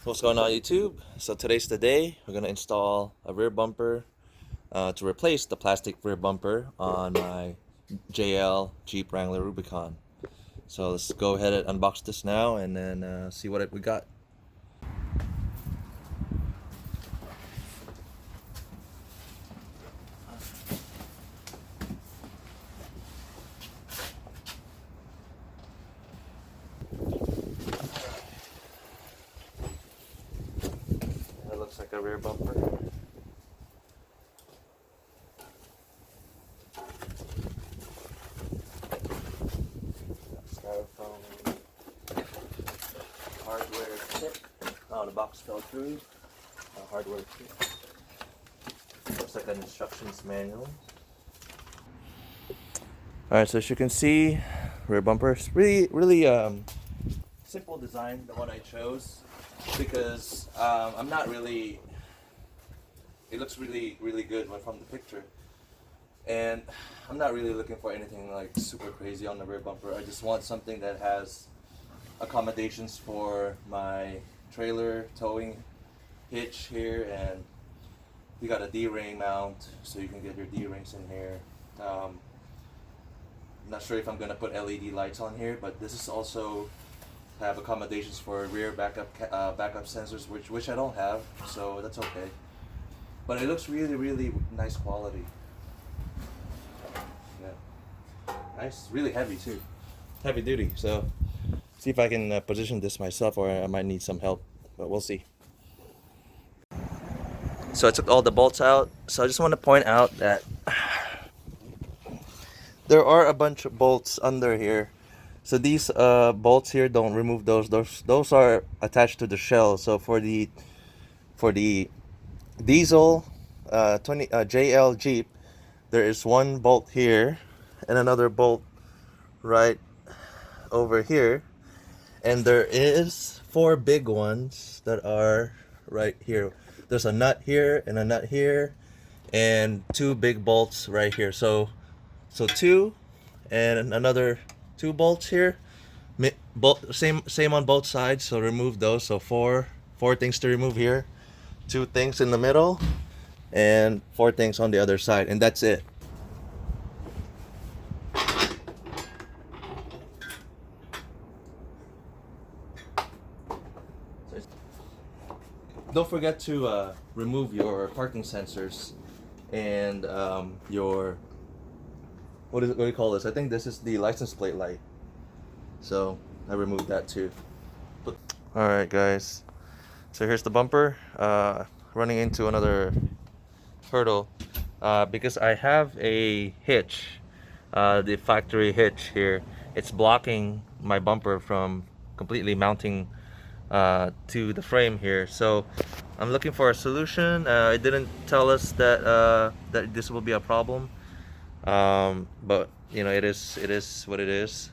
What's going on, YouTube? So today's the day. We're gonna install a rear bumper to replace the plastic rear bumper on my JL Jeep Wrangler Rubicon. So let's go ahead and unbox this now and then see what we got. That looks like a rear bumper. Styrofoam hardware kit. Oh, the box fell through. Hardware kit. Looks like an instructions manual. Alright, so as you can see, rear bumper is really simple design, the one I chose, because I'm not really, it looks really good from the picture, and I'm not really looking for anything like super crazy on the rear bumper. I just want something that has accommodations for my trailer towing hitch here, and you got a D-ring mount, so you can get your D-rings in here. I'm not sure if I'm gonna put LED lights on here, but this is also have accommodations for rear backup sensors, which I don't have, so that's okay. But it looks really nice quality. Yeah, nice, really heavy too, heavy duty. So see if I can position this myself, or I might need some help, but we'll see. So I took all the bolts out. So I just want to point out that there are a bunch of bolts under here. So these bolts here, don't remove those. Those are attached to the shell. So for the diesel 20 JL Jeep, there is one bolt here and another bolt right over here, and there is four big ones that are right here. There's a nut here and a nut here, and two big bolts right here. So two and another two bolts here, same on both sides, so remove those. So four things to remove here, two things in the middle, and four things on the other side, and that's it. Don't forget to remove your parking sensors and your what do you call this? I think this is the license plate light. So I removed that too. Alright guys, so here's the bumper, running into another hurdle because I have a hitch, the factory hitch here. It's blocking my bumper from completely mounting to the frame here. So I'm looking for a solution. It didn't tell us that that this will be a problem, but you know, it is what it is.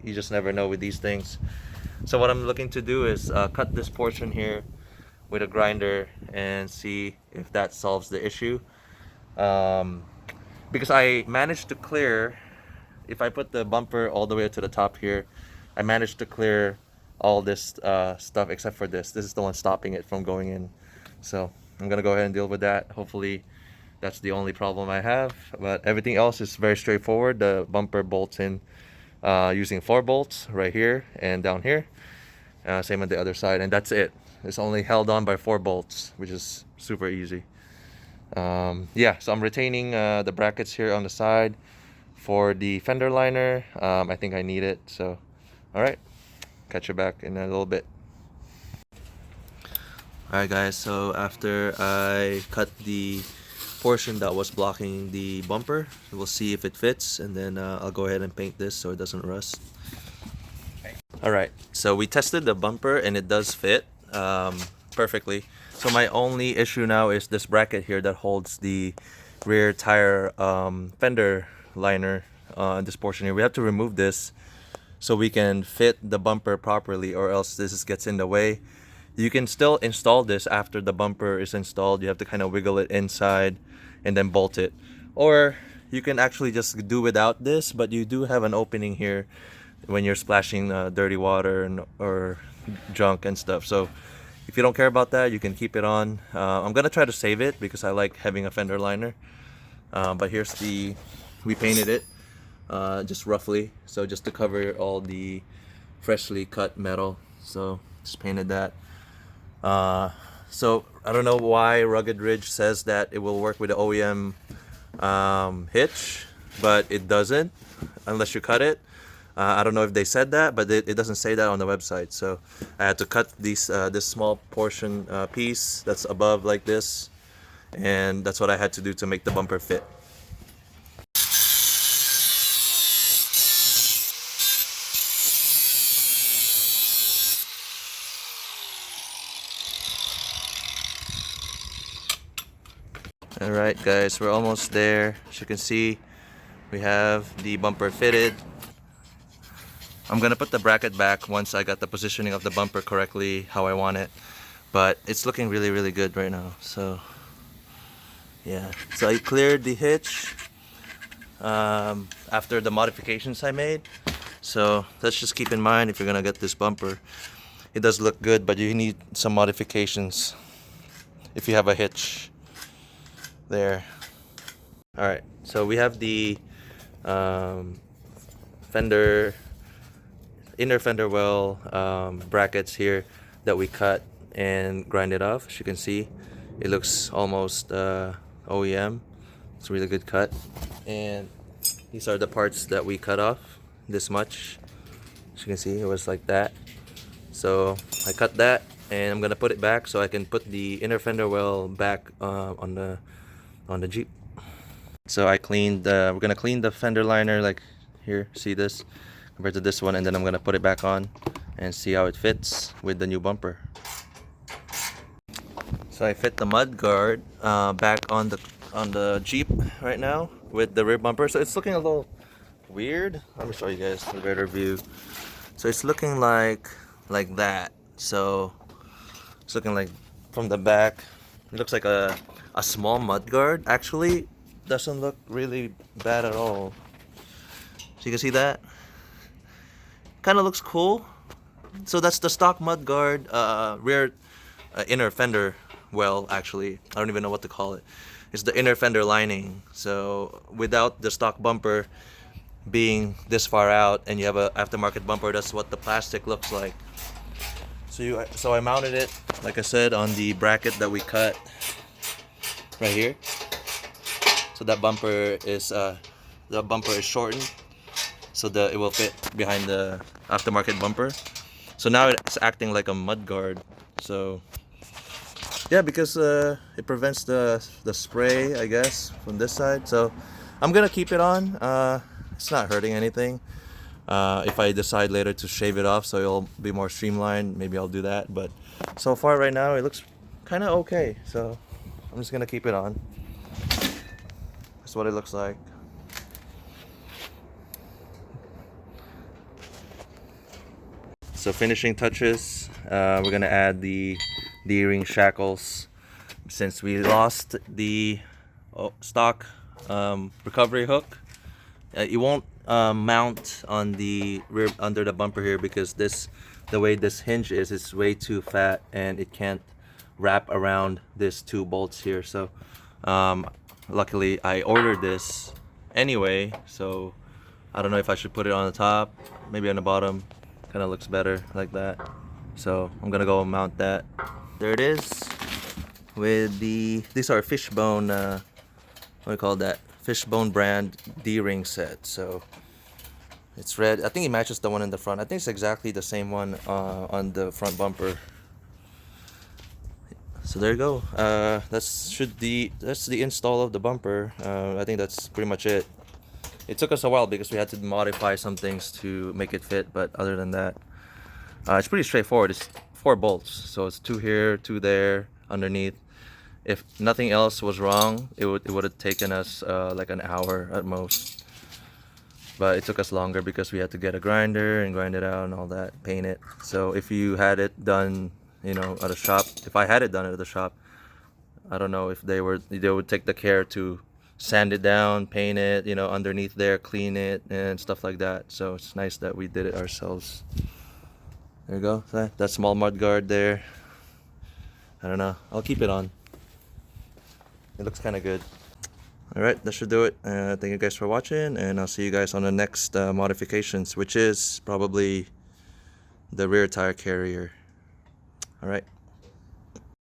You just never know with these things. So what I'm looking to do is cut this portion here with a grinder and see if that solves the issue, because I managed to clear, if I put the bumper all the way to the top here, I managed to clear all this stuff except for this is the one stopping it from going in. So I'm gonna go ahead and deal with that. Hopefully that's the only problem I have, but everything else is very straightforward. The bumper bolts in using 4 bolts right here and down here, same on the other side, and that's it. It's only held on by 4 bolts, which is super easy. Yeah, so I'm retaining the brackets here on the side for the fender liner. I think I need it, so alright, catch you back in a little bit. Alright guys, so after I cut the portion that was blocking the bumper, we'll see if it fits, and then I'll go ahead and paint this so it doesn't rust. Alright, so we tested the bumper and it does fit perfectly. So my only issue now is this bracket here that holds the rear tire fender liner, this portion here. We have to remove this so we can fit the bumper properly, or else this gets in the way. You can still install this after the bumper is installed. You have to kind of wiggle it inside and then bolt it, or you can actually just do without this, but you do have an opening here when you're splashing dirty water or junk and stuff. So If you don't care about that, you can keep it on. I'm gonna try to save it because I like having a fender liner. But here's we painted it just roughly, so just to cover all the freshly cut metal. So just painted that. So I don't know why Rugged Ridge says that it will work with the OEM hitch, but it doesn't unless you cut it. I don't know if they said that, but it doesn't say that on the website. So I had to cut this small portion piece that's above like this, and that's what I had to do to make the bumper fit. Alright guys, we're almost there. As you can see, we have the bumper fitted. I'm gonna put the bracket back once I got the positioning of the bumper correctly how I want it, but it's looking really good right now. So yeah, so I cleared the hitch after the modifications I made. So let's just keep in mind, if you're gonna get this bumper, it does look good, but you need some modifications if you have a hitch there. Alright, so we have the inner fender well brackets here that we cut and grinded off. As you can see, it looks almost OEM. It's a really good cut, and these are the parts that we cut off this much. As you can see, it was like that. So I cut that, and I'm gonna put it back so I can put the inner fender well back on the Jeep. So I cleaned we're gonna clean the fender liner, like here, see this compared to this one, and then I'm gonna put it back on and see how it fits with the new bumper. So I fit the mud guard back on the Jeep right now with the rear bumper. So it's looking a little weird. Let me show you guys a better view. So it's looking like that. So it's looking like from the back, it looks like a small mud guard. Actually, doesn't look really bad at all. So you can see that kind of looks cool. So that's the stock mud guard rear inner fender well. Actually, I don't even know what to call it. It's the inner fender lining. So without the stock bumper being this far out, and you have a aftermarket bumper, that's what the plastic looks like. So I mounted it, like I said, on the bracket that we cut right here. So that bumper is shortened, so that it will fit behind the aftermarket bumper. So now it's acting like a mud guard. So yeah, because it prevents the spray, I guess, from this side. So I'm gonna keep it on. It's not hurting anything. If I decide later to shave it off so it'll be more streamlined, maybe I'll do that. But so far right now it looks kind of okay. So I'm just gonna keep it on. That's what it looks like. So finishing touches, we're gonna add the D-ring shackles. Since we lost the stock recovery hook, it won't mount on the rear under the bumper here, because the way this hinge is, it's way too fat and it can't wrap around these two bolts here. So luckily I ordered this anyway, so I don't know if I should put it on the top, maybe on the bottom. Kind of looks better like that. So I'm gonna go mount that. There it is with these are Fishbone what do you call that, Fishbone brand D-ring set. So it's red. I think it matches the one in the front. I think it's exactly the same one on the front bumper. So there you go. That's the install of the bumper. I think that's pretty much it. It took us a while because we had to modify some things to make it fit, but other than that, it's pretty straightforward. It's 4 bolts, so it's 2 here, 2 there, underneath. If nothing else was wrong, it would have taken us like an hour at most. But it took us longer because we had to get a grinder and grind it out and all that, paint it. So if you had it done, at a shop, if I had it done at the shop, I don't know if they would take the care to sand it down, paint it, underneath there, clean it and stuff like that. So it's nice that we did it ourselves. There you go. That small mud guard there. I don't know. I'll keep it on. It looks kind of good. Alright, that should do it. Thank you guys for watching, and I'll see you guys on the next modifications, which is probably the rear tire carrier. Alright.